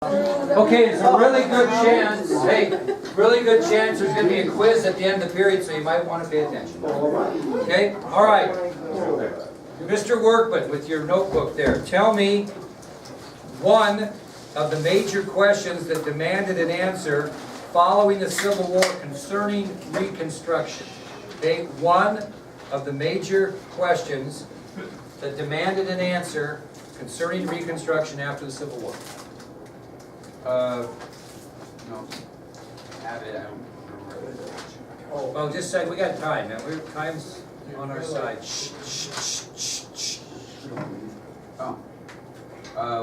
Okay, it's a really good chance, hey, really good chance there's going to be a quiz at the end of the period, so you might want to pay attention. Okay, all right. Mr. Workman, with your notebook there, tell me one of the major questions that demanded an answer following the Civil War concerning Reconstruction. Okay, one of the major questions that demanded an answer concerning Reconstruction after the Civil War. No. Have it, I don't remember. Well, just say, we got time, man. Time's on our side. Shh, shh, shh, shh, shh. Oh.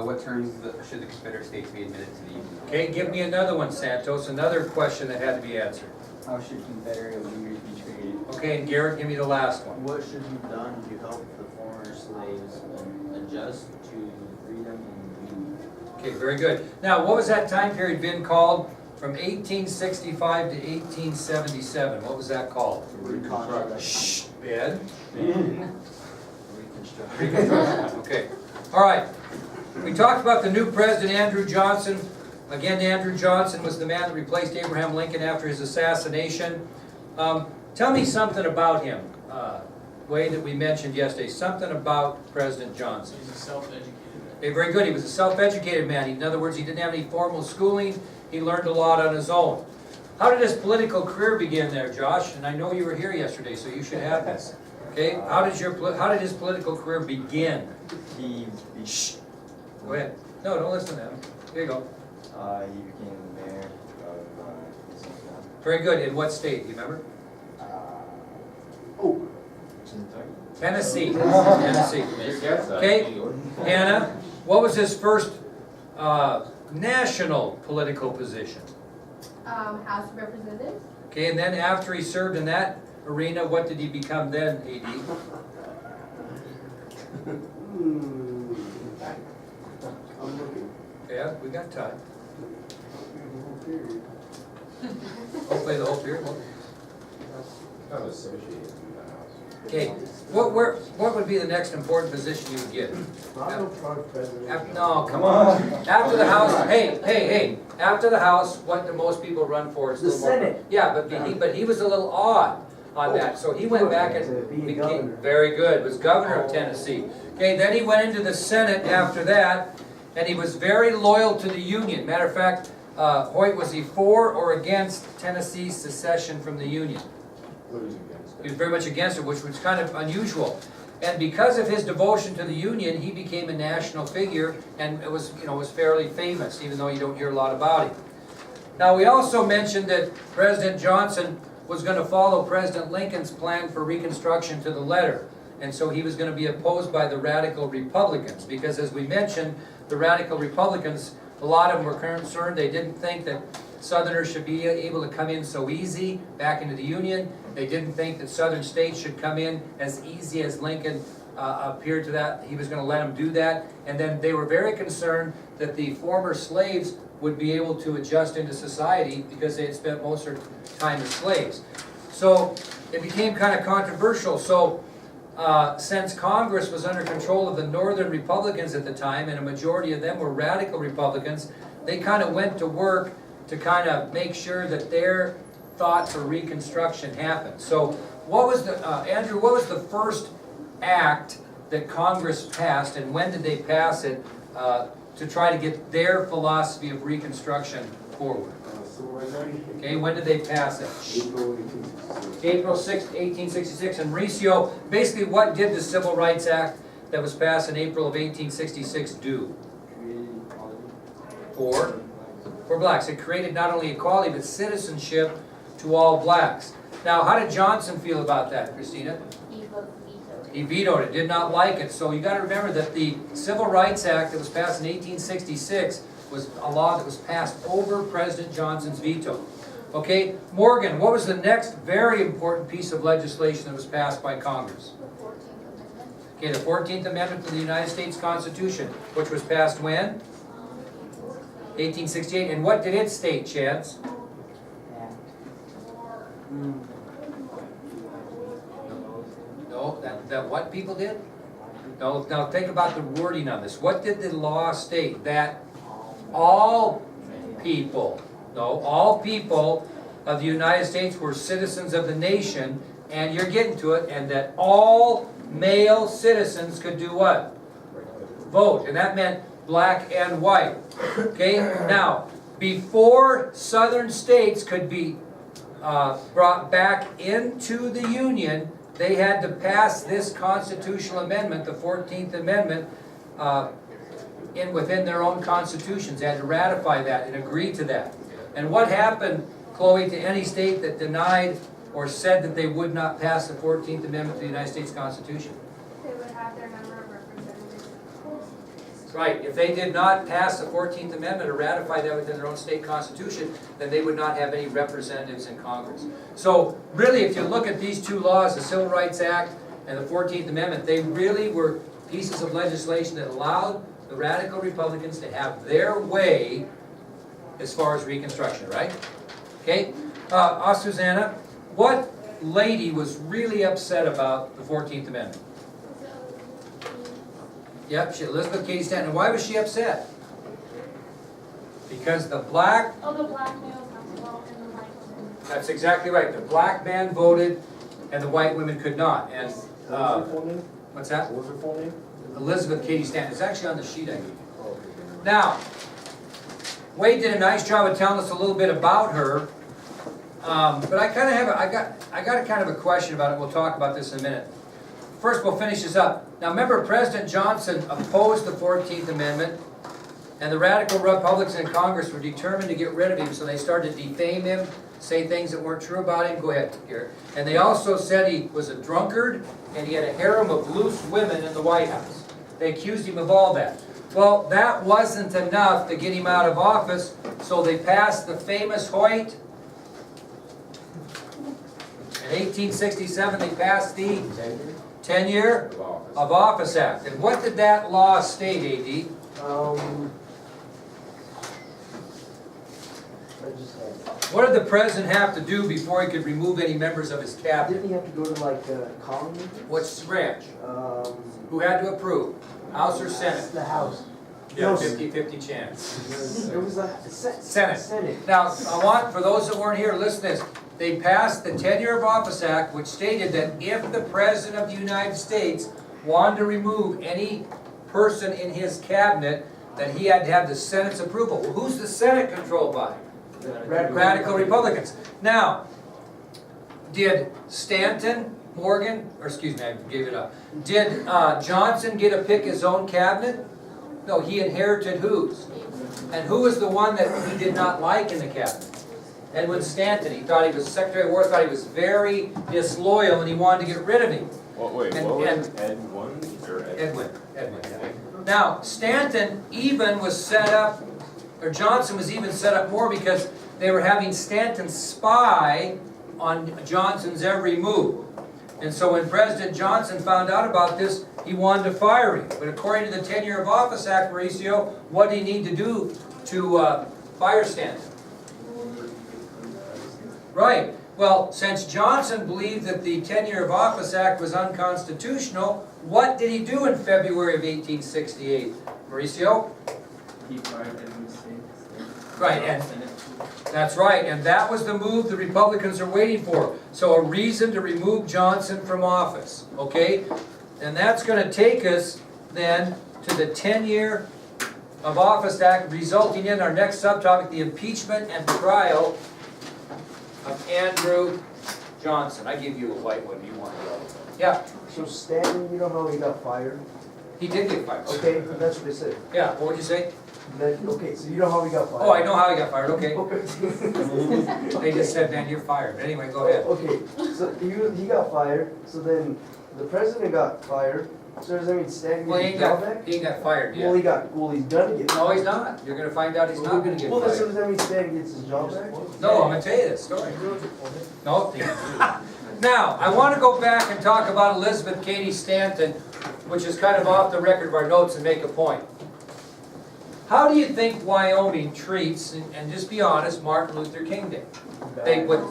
What terms should the Confederate States be admitted to the Union? Okay, give me another one, Santos. Another question that had to be answered. How should Confederate leaders be treated? Okay, and Garrett, give me the last one. What should be done to help the former slaves adjust to freedom and union? Okay, very good. Now, what was that time period been called? From 1865 to 1877. What was that called? Reconstruction. Shh, Ben. Reconstruction. Reconstruction. Okay. All right. We talked about the new president, Andrew Johnson. Again, Andrew Johnson was the man that replaced Abraham Lincoln after his assassination. Tell me something about him, Wade, that we mentioned yesterday. Something about President Johnson. He's a self-educated man. Okay, very good. He was a self-educated man. In other words, he didn't have any formal schooling. He learned a lot on his own. How did his political career begin there, Josh? And I know you were here yesterday, so you should have this. Okay, how did his political career begin? Shh. Go ahead. No, don't listen to him. Here you go. He became the mayor of Stanton. Very good. In what state? Do you remember? Tennessee. Tennessee. Okay, Hannah, what was his first national political position? House of Representatives. Okay, and then after he served in that arena, what did he become then, AD? Yeah, we got time. I'll play the whole period. Okay, what would be the next important position you would get? No, come on. After the House, hey, after the House, what do most people run for? Is The Senate. Yeah, but he was a little odd on that, so he went back and became, very good, was governor of Tennessee. Okay, then he went into the Senate after that, and he was very loyal to the Union. Matter of fact, Hoyt, was he for or against Tennessee's secession from the Union? He was very much against it, which was kind of unusual. And because of his devotion to the Union, he became a national figure, and it was, was fairly famous, even though you don't hear a lot about him. Now, we also mentioned that President Johnson was going to follow President Lincoln's plan for Reconstruction to the letter. And so he was going to be opposed by the radical Republicans, because as we mentioned, the radical Republicans, a lot of them were concerned. They didn't think that Southerners should be able to come in so easy back into the Union. They didn't think that Southern states should come in as easy as Lincoln appeared to that. He was going to let them do that. And then they were very concerned that the former slaves would be able to adjust into society because they had spent most of their time as slaves. So it became kind of controversial. So since Congress was under control of the Northern Republicans at the time, and a majority of them were radical Republicans, they kind of went to work to kind of make sure that their thought for Reconstruction happened. So what was the, Andrew, what was the first act that Congress passed, and when did they pass it to try to get their philosophy of Reconstruction forward? Okay, when did they pass it? April 6, 1866. And Mauricio, basically what did the Civil Rights Act that was passed in April of 1866 do? For blacks. It created not only equality, but citizenship to all blacks. Now, how did Johnson feel about that, Christina? He vetoed it. He vetoed it, did not like it. So you got to remember that the Civil Rights Act that was passed in 1866 was a law that was passed over President Johnson's veto. Okay, Morgan, what was the next very important piece of legislation that was passed by Congress? The 14th Amendment. Okay, the 14th Amendment to the United States Constitution, which was passed when? 1868. And what did it state, Chance? No, that what people did? No, now think about the wording on this. What did the law state? That all people, no, all people of the United States were citizens of the nation, and you're getting to it, and that all male citizens could do what? Vote, and that meant black and white. Okay, now, before southern states could be brought back into the Union, they had to pass this constitutional amendment, the 14th Amendment, within their own constitutions. They had to ratify that and agree to that. And what happened, Chloe, to any state that denied or said that they would not pass the 14th Amendment to the United States Constitution? They would have their number of representatives. Right, if they did not pass the 14th Amendment or ratify that within their own state constitution, then they would not have any representatives in Congress. So really, if you look at these two laws, the Civil Rights Act and the 14th Amendment, they really were pieces of legislation that allowed the radical Republicans to have their way as far as Reconstruction, right? Okay, Susanna, what lady was really upset about the 14th Amendment? Yep, Elizabeth Cady Stanton. Why was she upset? Because the black... Oh, the black males have to vote and the white women. That's exactly right. The black man voted and the white women could not. And what's that? What was her full name? Elizabeth Cady Stanton. It's actually on the sheet I gave you. Now, Wade did a nice job of telling us a little bit about her. But I kind of have I got a kind of a question about it. We'll talk about this in a minute. First, we'll finish this up. Now, remember, President Johnson opposed the 14th Amendment, and the radical Republicans in Congress were determined to get rid of him, so they started to defame him, say things that weren't true about him. Go ahead, Garrett. And they also said he was a drunkard, and he had a harem of loose women in the White House. They accused him of all that. Well, that wasn't enough to get him out of office, so they passed the famous Hoyt. In 1867, they passed the Tenure of Office Act. And what did that law state, A.D.? What did the president have to do before he could remove any members of his cabinet? Didn't he have to go to like colony? Which branch? Who had to approve? House or Senate? The House. Yeah, No, 50-50 chance. It was the Senate. Senate. Now, I want, for those that weren't here, listen to this. They passed the Tenure of Office Act, which stated that if the President of the United States wanted to remove any person in his cabinet, that he had to have the Senate's approval. Well, who's the Senate controlled by? Radical Republicans. Now, did Stanton, Morgan, or excuse me, I gave it up. Did Johnson get to pick his own cabinet? No, he inherited whose? And who was the one that he did not like in the cabinet? Edwin Stanton. He thought he was Secretary of War, thought he was very disloyal, and he wanted to get rid of him. Well, wait, what was it? Edwin. Now, Stanton even was set up, or Johnson was even set up more because they were having Stanton spy on Johnson's every move. And so when President Johnson found out about this, he wanted to fire him. But according to the Tenure of Office Act, Mauricio, what did he need to do to fire Stanton? Right. Well, since Johnson believed that the Tenure of Office Act was unconstitutional, what did he do in February of 1868? Mauricio? He fired Edwin Stanton. Right, and that's right, and that was the move the Republicans are waiting for. So a reason to remove Johnson from office, okay? And that's going to take us then to the Tenure of Office Act, resulting in our next subtopic, the impeachment and trial of Andrew Johnson. I give you a white one, you want yellow. Yeah, So Stanton, you know how he got fired? he did get fired. Okay, that's what they said. Yeah, what would you say? Okay, so you know how he got fired? Oh, I know how he got fired, okay. Okay. They just said, man, you're fired. Anyway, go ahead. Okay, so he got fired, so then the president got fired, so does that mean Stanton Well, gets his job back? he ain't got fired Well, yet. he's gonna get. No, he's not. You're gonna find out he's not gonna get Well, then, so fired. does that mean Stanton gets his job back? No, I'm gonna tell you this story. No. Now, I want to go back and talk about Elizabeth Cady Stanton, which is kind of off the record of our notes, and make a point. How do you think Wyoming treats, and just be honest, Martin Luther King Day? They would,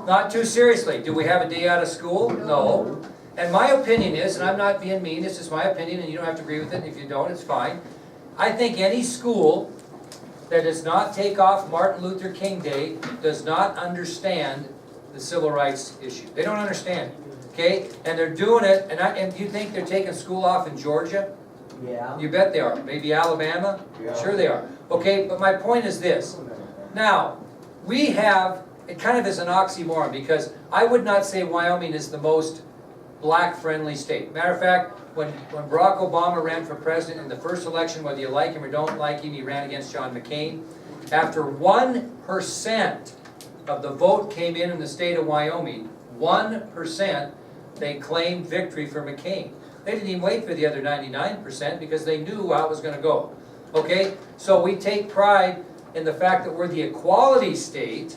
not too seriously. Do we have a day out of school? No. And my opinion is, and I'm not being mean, it's just my opinion, and you don't have to agree with it. If you don't, it's fine. I think any school that does not take off Martin Luther King Day does not understand the civil rights issue. They don't understand it, okay? And they're doing it, and you think they're taking school off in Georgia? Yeah. You bet they are. Maybe Alabama? Sure they are. Okay, but my point is this. Now, we have, it kind of is an oxymoron, because I would not say Wyoming is the most black-friendly state. Matter of fact, when Barack Obama ran for president in the first election, whether you like him or don't like him, he ran against John McCain. After 1% of the vote came in the state of Wyoming, 1%, they claimed victory for McCain. They didn't even wait for the other 99% because they knew how it was going to go. Okay? So we take pride in the fact that we're the equality state.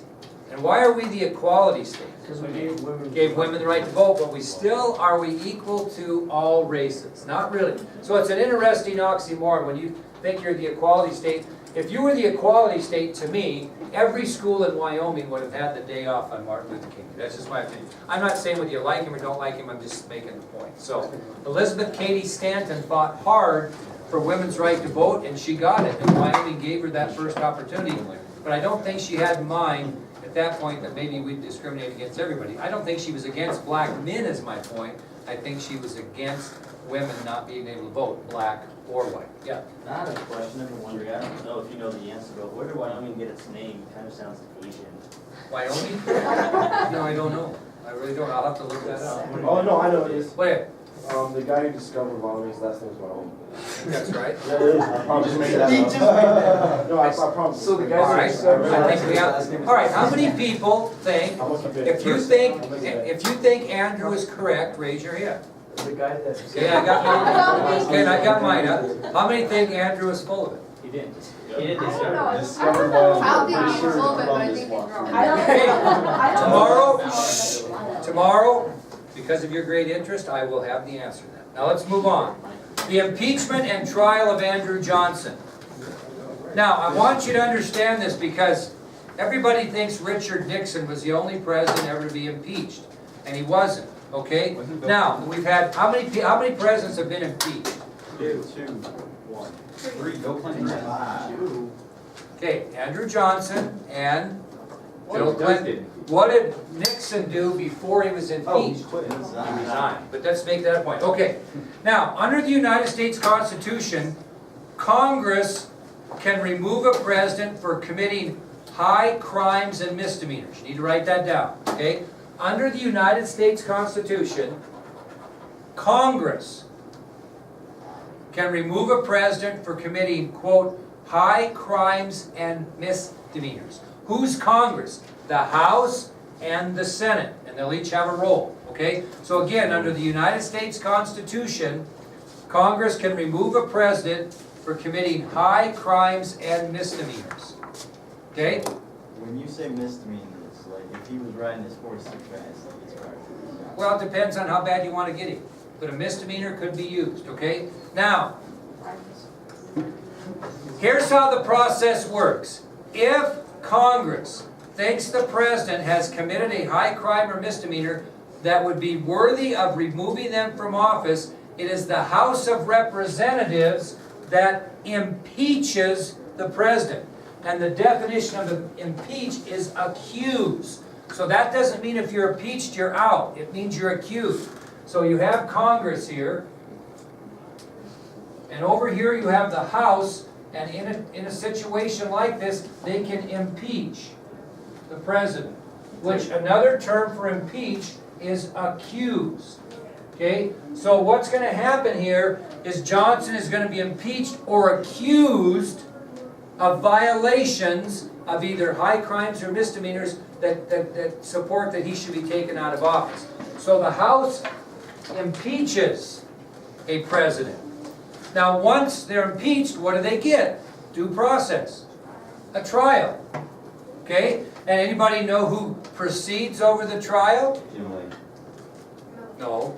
And why are we the equality state? Because we Gave women the right to vote, but are we equal to all races? Not really. So it's an interesting oxymoron when you think you're the equality state. If you were the equality state, to me, every school in Wyoming would have had the day off on Martin Luther King. That's just my opinion. I'm not saying whether you like him or don't like him, I'm just making the point. So Elizabeth Cady Stanton fought hard for women's right to vote, and she got it. And Wyoming gave her that first opportunity. But I don't think she had in mind at that point that maybe we'd discriminate against everybody. I don't think she was against black men is my point. I think she was against women not being able to vote, black or white. Yeah. I have a question I've been wondering. I don't know if you know the answer, but where did Wyoming get its name? It kind of sounds Asian. Wyoming? No, I don't know. I really don't. I'll have to look that up. Oh, no, I know it is. Wait, The guy who discovered Wyoming, his last name is Wyoming. that's right. Yeah, it is. I probably just made that up. No, I promise. So the All guys right. that I think we have. All right. How many people think? How much you paid? If you think Andrew is correct, raise your hand. The guy that. Okay, I got mine. Okay, I got mine up. How many think Andrew is full of it? He didn't. He did I don't know. I Discovered don't know. Wyoming. I don't think Pretty he's sure full of it, but I Columbus think he's won. wrong. Tomorrow, because of your great interest, I will have the answer then. Now let's move on. The impeachment and trial of Andrew Johnson. Now, I want you to understand this because everybody thinks Richard Nixon was the only president ever to be impeached, and he wasn't. Okay. Now we've had how many presidents have been impeached? 2, 1, 3. Bill Clinton. 2. Okay, Andrew Johnson and Bill Clinton. What did Nixon do before he was impeached? quit. He resigned. But let's make that a point. Okay. Now, under the United States Constitution, Congress can remove a president for committing high crimes and misdemeanors. You need to write that down. Okay? Under the United States Constitution, Congress can remove a president for committing, quote, high crimes and misdemeanors. Who's Congress? The House and the Senate, and they'll each have a role, okay? So again, under the United States Constitution, Congress can remove a president for committing high crimes and misdemeanors, okay? When you say misdemeanors, like if he was riding his horse too fast, like it's right. Well, it depends on how bad you want to get him, but a misdemeanor could be used, okay? Now, here's how the process works. If Congress thinks the president has committed a high crime or misdemeanor that would be worthy of removing them from office, it is the House of Representatives that impeaches the president. And the definition of impeach is accuse. So that doesn't mean if you're impeached, you're out. It means you're accused. So you have Congress here, and over here you have the House, and in a situation like this, they can impeach the president, which another term for impeach is accuse. Okay? So what's going to happen here is Johnson is going to be impeached or accused of violations of either high crimes or misdemeanors that support that he should be taken out of office. So the House impeaches a president. Now once they're impeached, what do they get? Due process. A trial. Okay? And anybody know who proceeds over the trial? No.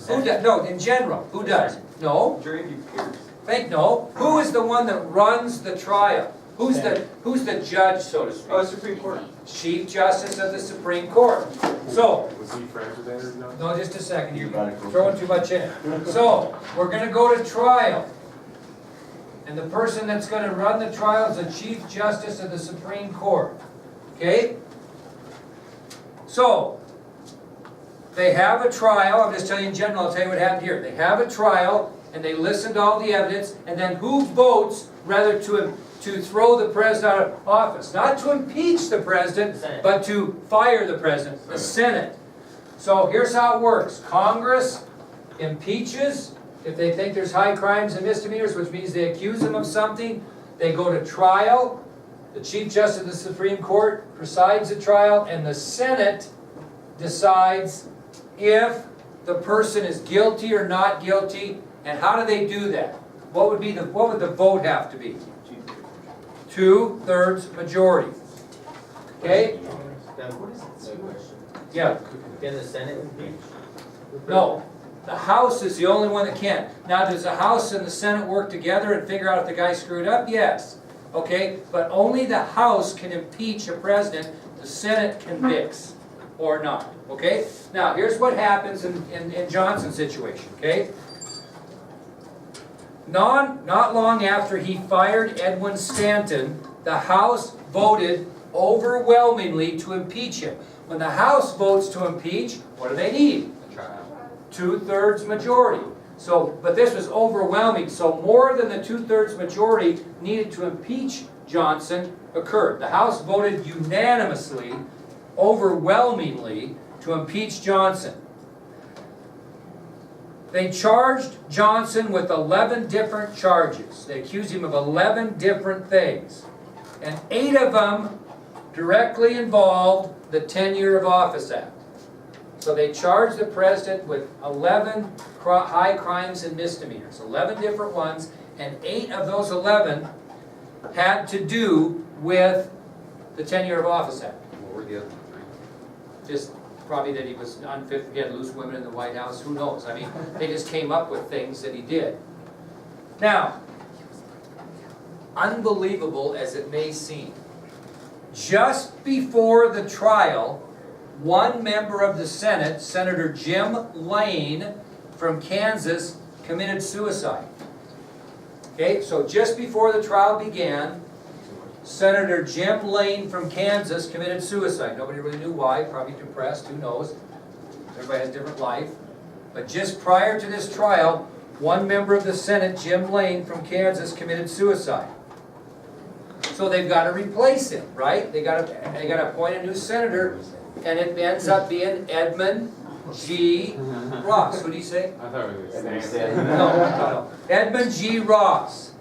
Who does? No, in general. Who does? No. Jury of your peers. Think no. Who is the one that runs the trial? Who's the judge, so to speak? Oh, Supreme Court. Chief Justice of the Supreme Court. So, Was he friends with Andrew Johnson? no, just a second. You're throwing too much in it. So, we're going to go to trial. And the person that's gonna run the trial is the Chief Justice of the Supreme Court. Okay? So, they have a trial, I'm just telling you in general, I'll tell you what happened here. They have a trial, and they listen to all the evidence, and then who votes rather to throw the president out of office? Not to impeach the president, but to fire the president, the Senate. So here's how it works. Congress impeaches if they think there's high crimes and misdemeanors, which means they accuse them of something. They go to trial. The Chief Justice of the Supreme Court presides the trial, and the Senate decides if the person is guilty or not guilty. And how do they do that? What would the vote have to be? 2/3 majority. Okay? Yeah. Can the Senate impeach? No. The House is the only one that can. Now, does the House and the Senate work together and figure out if the guy screwed up? Yes. Okay? But only the House can impeach a president. The Senate convicts or not. Okay? Now, here's what happens in Johnson's situation. Okay? Not long after he fired Edwin Stanton, the House voted overwhelmingly to impeach him. When the House votes to impeach, what do they need? A trial. 2/3 majority. So, but this was overwhelming. So more than the 2/3 majority needed to impeach Johnson occurred. The House voted unanimously, overwhelmingly, to impeach Johnson. They charged Johnson with 11 different charges. They accused him of 11 different things. And 8 of them directly involved the Tenure of Office Act. So they charged the president with 11 high crimes and misdemeanors, 11 different ones, and 8 of those 11 had to do with the Tenure of Office Act. What were the other 3? Just probably that he was unfit, he had loose women in the White House, who knows? I mean, they just came up with things that he did. Now, unbelievable as it may seem, just before the trial, one member of the Senate, Senator Jim Lane from Kansas, committed suicide. Okay, so just before the trial began, Senator Jim Lane from Kansas committed suicide. Nobody really knew why, probably depressed, who knows. Everybody has a different life. But just prior to this trial, one member of the Senate, Jim Lane from Kansas, committed suicide. So they've got to replace him, right? They got to appoint a new senator, and it ends up being Edmund G. Ross. Who do you say? I thought it was Stanton. No. Edmund G. Ross.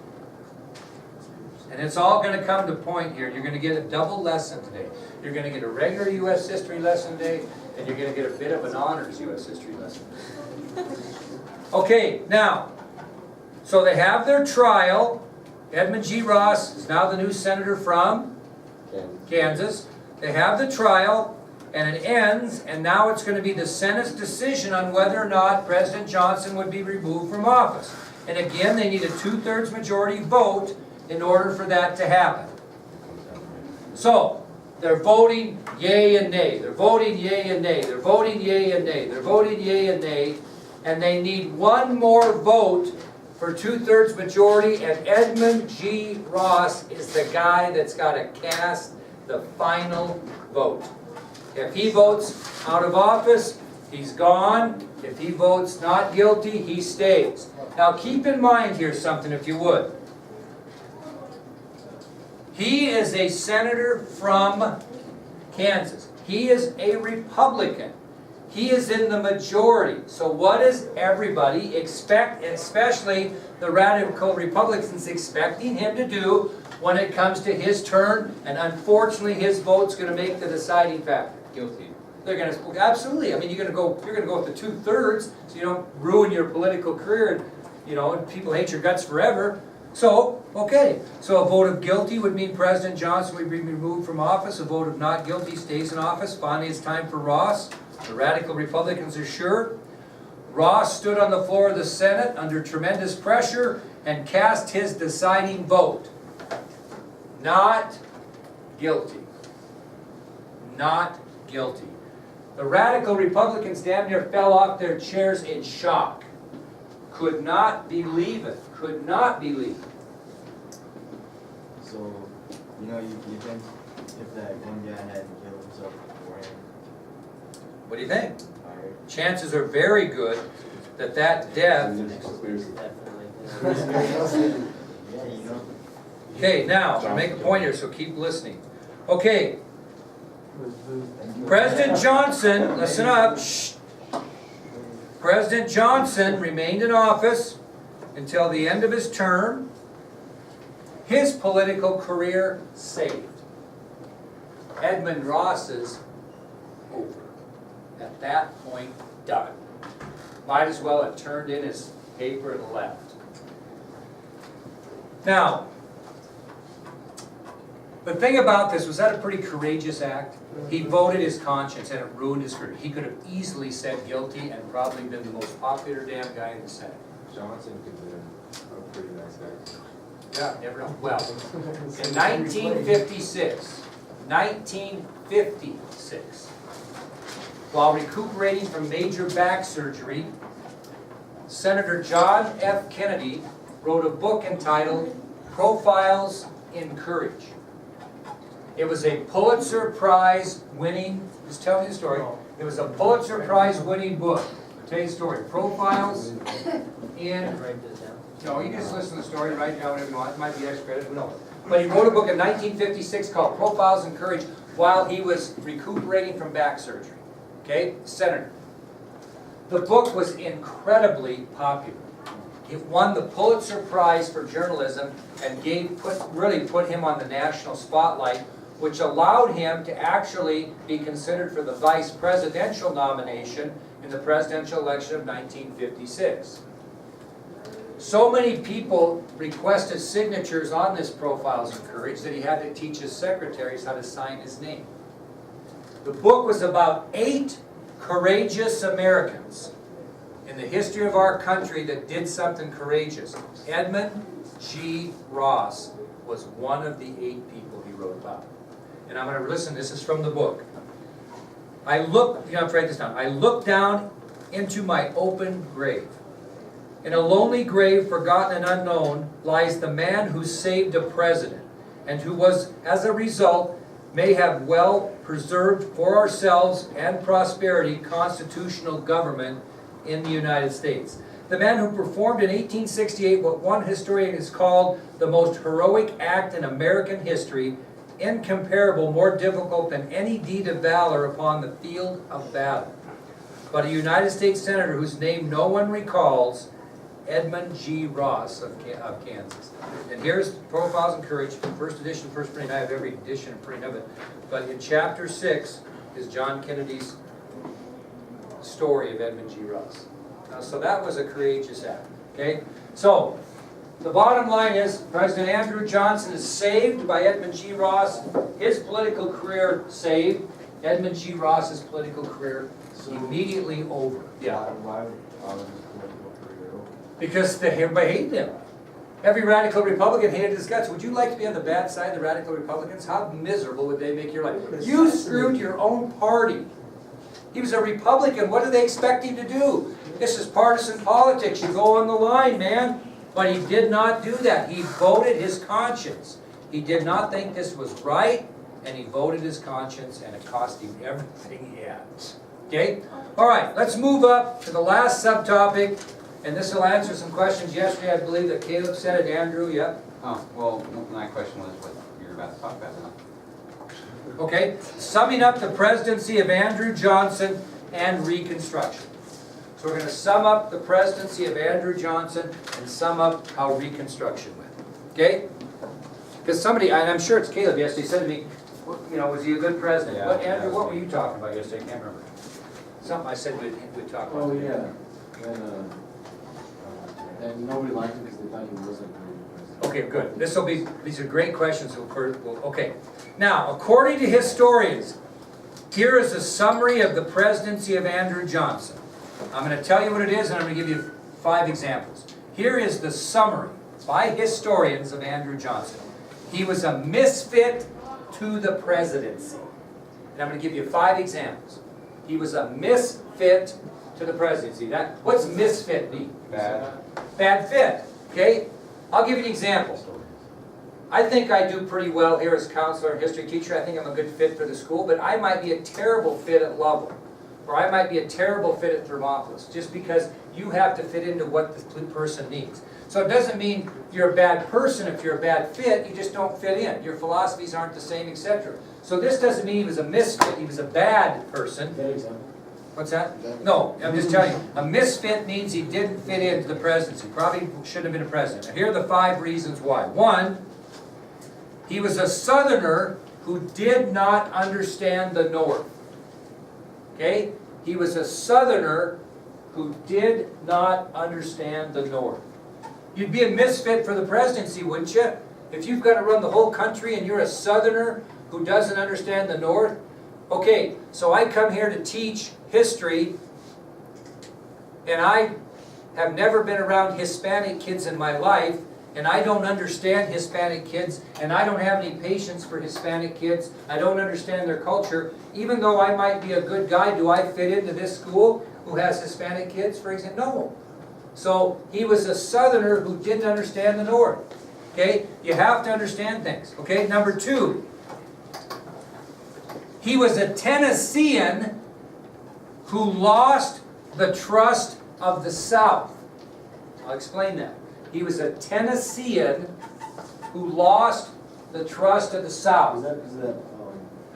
And it's all going to come to point here. You're going to get a double lesson today. You're going to get a regular U.S. history lesson today, and you're going to get a bit of an honors U.S. history lesson. Okay, now, so they have their trial. Edmund G. Ross is now the new senator from Kansas. They have the trial, and it ends, and now it's going to be the Senate's decision on whether or not President Johnson would be removed from office. And again, they need a 2/3 majority vote in order for that to happen. So, they're voting yea and nay. They're voting yea and nay. They're voting yea and nay. They're voting yea and nay. And they need one more vote for 2/3 majority, and Edmund G. Ross is the guy that's got to cast the final vote. If he votes out of office, he's gone. If he votes not guilty, he stays. Now keep in mind here something, if you would. He is a senator from Kansas. He is a Republican. He is in the majority. So what does everybody expect, especially the radical Republicans, expecting him to do when it comes to his turn? And unfortunately, his vote's going to make the deciding factor. Guilty. They're going to, absolutely. I mean, you're going to go with the 2/3, so you don't ruin your political career, and people hate your guts forever. So, okay. So a vote of guilty would mean President Johnson would be removed from office. A vote of not guilty stays in office. Finally, it's time for Ross. The radical Republicans are sure. Ross stood on the floor of the Senate under tremendous pressure and cast his deciding vote. Not guilty. Not guilty. The radical Republicans damn near fell off their chairs in shock. Could not believe it. Could not believe it. So, you know, you think if that one guy hadn't killed himself beforehand, What do you think? fired? Chances are very good that that death. Definitely. Yeah, you know. Okay, now, I'm gonna make a point here, so keep listening. Okay, President Johnson, listen up, shh. President Johnson remained in office until the end of his term. His political career saved. Edmund Ross's over. At that point, done. Might as well have turned in his paper and left. Now, the thing about this, was that a pretty courageous act? He voted his conscience and it ruined his career. He could have easily said guilty and probably been the most popular damn guy in the Senate. Johnson could have been a pretty nice guy. Yeah, never know. Well, in 1956, while recuperating from major back surgery, Senator John F. Kennedy wrote a book entitled Profiles in Courage. It was a Pulitzer Prize winning, just tell me the story. It was a Pulitzer Prize winning book. I'll tell you the story. Profiles in, Write this down. no, you can just listen to the story, write it down whatever you want. It might be extra credit, who knows. But he wrote a book in 1956 called Profiles in Courage while he was recuperating from back surgery. Okay, senator. The book was incredibly popular. It won the Pulitzer Prize for journalism and really put him on the national spotlight, which allowed him to actually be considered for the vice presidential nomination in the presidential election of 1956. So many people requested signatures on this Profiles in Courage that he had to teach his secretaries how to sign his name. The book was about 8 courageous Americans in the history of our country that did something courageous. Edmund G. Ross was one of the 8 people he wrote about. And I'm going to listen, this is from the book. You have to write this down. I look down into my open grave. In a lonely grave, forgotten and unknown, lies the man who saved a president, and who was, as a result, may have well preserved for ourselves and prosperity constitutional government in the United States. The man who performed in 1868 what one historian has called the most heroic act in American history, incomparable, more difficult than any deed of valor upon the field of battle. But a United States Senator whose name no one recalls, Edmund G. Ross of Kansas. And here's Profiles in Courage, first edition, first printing. I have every edition and printing of it. But in chapter 6 is John Kennedy's story of Edmund G. Ross. So that was a courageous act. Okay? So, the bottom line is, President Andrew Johnson is saved by Edmund G. Ross. His political career saved. Edmund G. Ross's political career immediately over. Yeah. Why was his political career over? Because everybody hated him. Every radical Republican hated his guts. Would you like to be on the bad side of the radical Republicans? How miserable would they make your life? You screwed your own party. He was a Republican. What do they expect him to do? This is partisan politics. You go on the line, man. But he did not do that. He voted his conscience. He did not think this was right, and he voted his conscience, and it cost him everything he had. Okay? All right, let's move up to the last subtopic, and this will answer some questions. Yesterday, I believe that Caleb said it. Andrew, yep. Oh, well, my question was what you're about to talk about now. Okay, summing up the presidency of Andrew Johnson and Reconstruction. So we're going to sum up the presidency of Andrew Johnson and sum up how Reconstruction went. Okay? Because somebody, and I'm sure it's Caleb yesterday, said to me, was he a good president? Yeah, Andrew, what were you talking about yesterday? I can't remember. Something I said we'd talk about. Oh, yeah. And nobody liked him because they thought he wasn't very good president. Okay, good. These are great questions. Okay. Now, according to historians, here is a summary of the presidency of Andrew Johnson. I'm going to tell you what it is, and I'm going to give you 5 examples. Here is the summary by historians of Andrew Johnson. He was a misfit to the presidency. And I'm going to give you 5 examples. He was a misfit to the presidency. What's misfit mean? Bad. Bad fit. Okay? I'll give you an example. I think I do pretty well here as counselor and history teacher. I think I'm a good fit for the school, but I might be a terrible fit at Lovell. Or I might be a terrible fit at Thermopolis, just because you have to fit into what the person needs. So it doesn't mean you're a bad person if you're a bad fit, you just don't fit in. Your philosophies aren't the same, etc. So this doesn't mean he was a misfit, he was a bad person. Good example. What's that? No, I'm just telling you, a misfit means he didn't fit into the presidency. Probably shouldn't have been a president. Now, here are the 5 reasons why. 1, he was a Southerner who did not understand the North. Okay? He was a Southerner who did not understand the North. You'd be a misfit for the presidency, wouldn't you? If you've got to run the whole country and you're a Southerner who doesn't understand the North. Okay, so I come here to teach history, and I have never been around Hispanic kids in my life, and I don't understand Hispanic kids, and I don't have any patience for Hispanic kids. I don't understand their culture. Even though I might be a good guy, do I fit into this school who has Hispanic kids, for example? No. So he was a Southerner who didn't understand the North. Okay? You have to understand things. Okay? Number 2. He was a Tennessean who lost the trust of the South. I'll explain that. He was a Tennessean who lost the trust of the South. Is that because of that,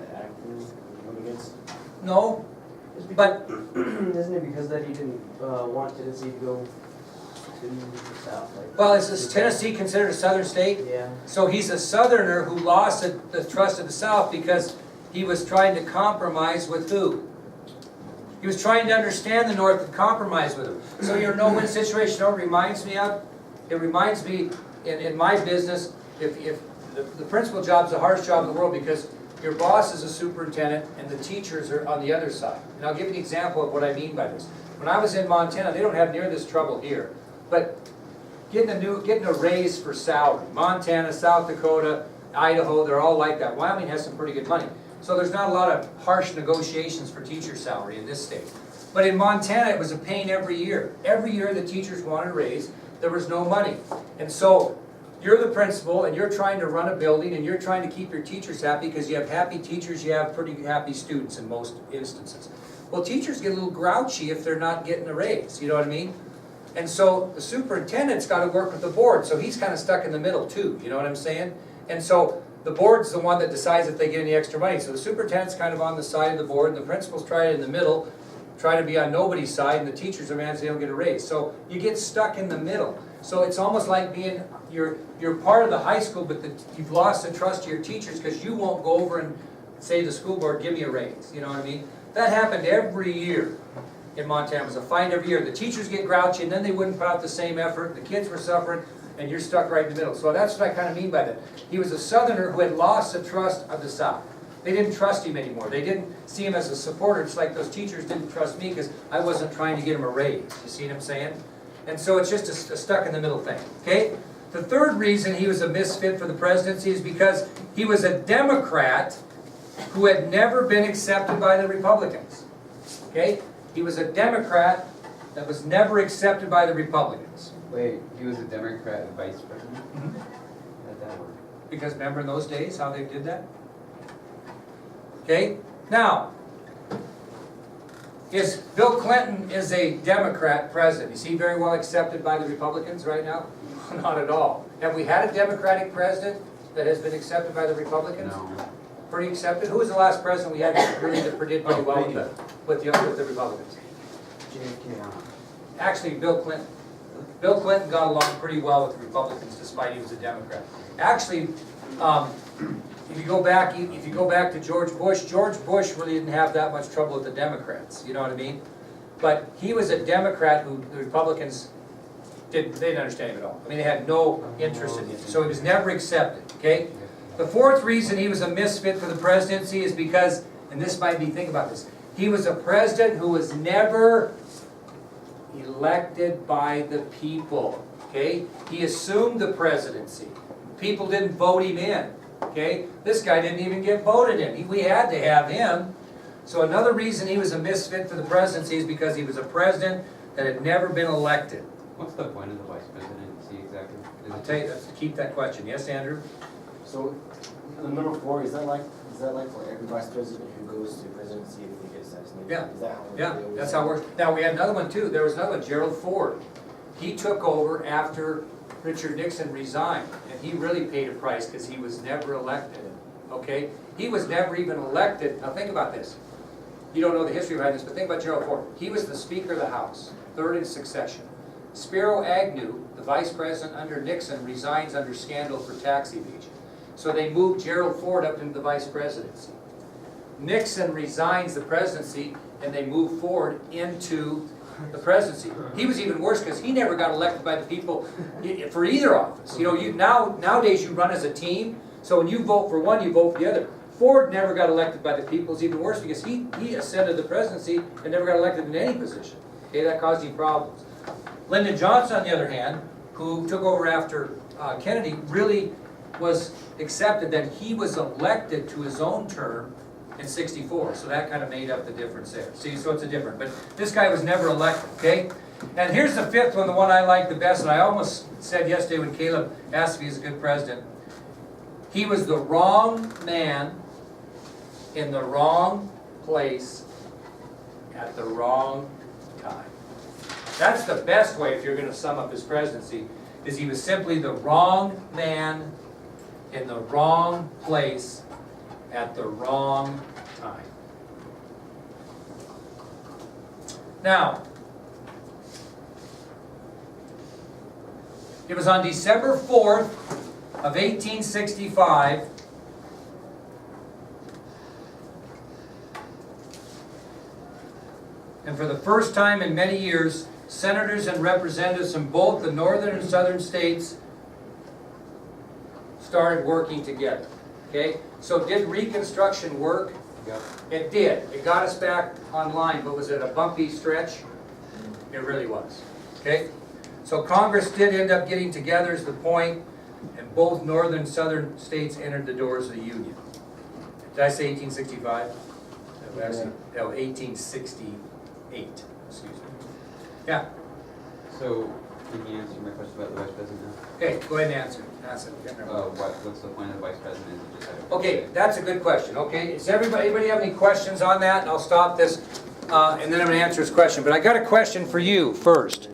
the actors went against? No, but Isn't it because that he didn't want Tennessee to go to the south? Like, well, is Tennessee considered a southern state? Yeah. So he's a Southerner who lost the trust of the South because he was trying to compromise with who? He was trying to understand the North and compromise with them. So your no-win situation, you know what it reminds me of? It reminds me, in my business, if the principal job is the hardest job in the world because your boss is a superintendent and the teachers are on the other side. And I'll give you an example of what I mean by this. When I was in Montana, they don't have near this trouble here. But getting a raise for salary. Montana, South Dakota, Idaho, they're all like that. Wyoming has some pretty good money. So there's not a lot of harsh negotiations for teacher salary in this state. But in Montana, it was a pain every year. Every year the teachers wanted a raise, there was no money. And so you're the principal and you're trying to run a building and you're trying to keep your teachers happy because you have happy teachers, you have pretty happy students in most instances. Well, teachers get a little grouchy if they're not getting a raise, you know what I mean? And so the superintendent's got to work with the board, so he's kind of stuck in the middle too, you know what I'm saying? And so the board's the one that decides if they get any extra money. So the superintendent's kind of on the side of the board, and the principal's trying in the middle, trying to be on nobody's side, and the teachers are mad they don't get a raise. So you get stuck in the middle. So it's almost like being, you're part of the high school, but you've lost the trust of your teachers because you won't go over and say to the school board, give me a raise, you know what I mean? That happened every year in Montana. It was a fight every year. The teachers get grouchy, and then they wouldn't put out the same effort. The kids were suffering, and you're stuck right in the middle. So that's what I kind of mean by that. He was a Southerner who had lost the trust of the South. They didn't trust him anymore. They didn't see him as a supporter. It's like those teachers didn't trust me because I wasn't trying to get him a raise. You see what I'm saying? And so it's just a stuck in the middle thing. Okay? The third reason he was a misfit for the presidency is because he was a Democrat who had never been accepted by the Republicans. Okay? He was a Democrat that was never accepted by the Republicans. Wait, he was a Democrat vice president? Mhm. How'd that work? Because remember in those days how they did that? Okay? Now, Bill Clinton is a Democrat president. Is he very well accepted by the Republicans right now? Not at all. Have we had a Democratic president that has been accepted by the Republicans? No. Pretty accepted? Who was the last president we had that really did pretty well with the Republicans? Actually, Bill Clinton. Bill Clinton got along pretty well with the Republicans despite he was a Democrat. Actually, if you go back to George Bush really didn't have that much trouble with the Democrats, you know what I mean? But he was a Democrat who the Republicans they didn't understand him at all. I mean, they had no interest in him. So he was never accepted, okay? The fourth reason he was a misfit for the presidency is because, and this might be, think about this, he was a president who was never elected by the people, okay? He assumed the presidency. People didn't vote him in, okay? This guy didn't even get voted in. We had to have him. So another reason he was a misfit for the presidency is because he was a president that had never been elected. What's the point of the vice presidency exactly? I'll tell you, keep that question. Yes, Andrew? So, the number 4, is that like for every vice president who goes to presidency if they get assassinated? Yeah. Is that how Yeah, they always that's do how it works. Now, we had another one too, there was another one, Gerald Ford. He took over after Richard Nixon resigned, and he really paid a price because he was never elected, okay? He was never even elected, now think about this. You don't know the history behind this, but think about Gerald Ford. He was the Speaker of the House, third in succession. Spiro Agnew, the Vice President under Nixon, resigns under scandal for tax evasion. So they moved Gerald Ford up into the Vice Presidency. Nixon resigns the presidency, and they move Ford into the presidency. He was even worse because he never got elected by the people for either office. You know, nowadays you run as a team, so when you vote for one, you vote for the other. Ford never got elected by the people. It's even worse because he ascended the presidency and never got elected in any position. Okay, that caused him problems. Lyndon Johnson, on the other hand, who took over after Kennedy, really was accepted that he was elected to his own term in '64, so that kind of made up the difference there. See, so it's a different, but this guy was never elected, okay? And here's the fifth one, the one I like the best, and I almost said yesterday when Caleb asked if he was a good president. He was the wrong man in the wrong place at the wrong time. That's the best way if you're going to sum up his presidency, is he was simply the wrong man in the wrong place at the wrong time. Now, it was on December 4th of 1865 and for the first time in many years, senators and representatives from both the northern and southern states started working together. Okay? So did Reconstruction work? Yep. It did. It got us back online, but was it a bumpy stretch? It really was. Okay? So Congress did end up getting together is the point, and both northern and southern states entered the doors of the Union. Did I say 1865? No, 1868. Excuse me. Yeah. So, can you answer my question about the vice president now? Okay, go ahead and answer. What's the point of the vice president? Is it just have a- Okay, that's a good question. Okay, does anybody have any questions on that? And I'll stop this, and then I'm going to answer his question. But I got a question for you first.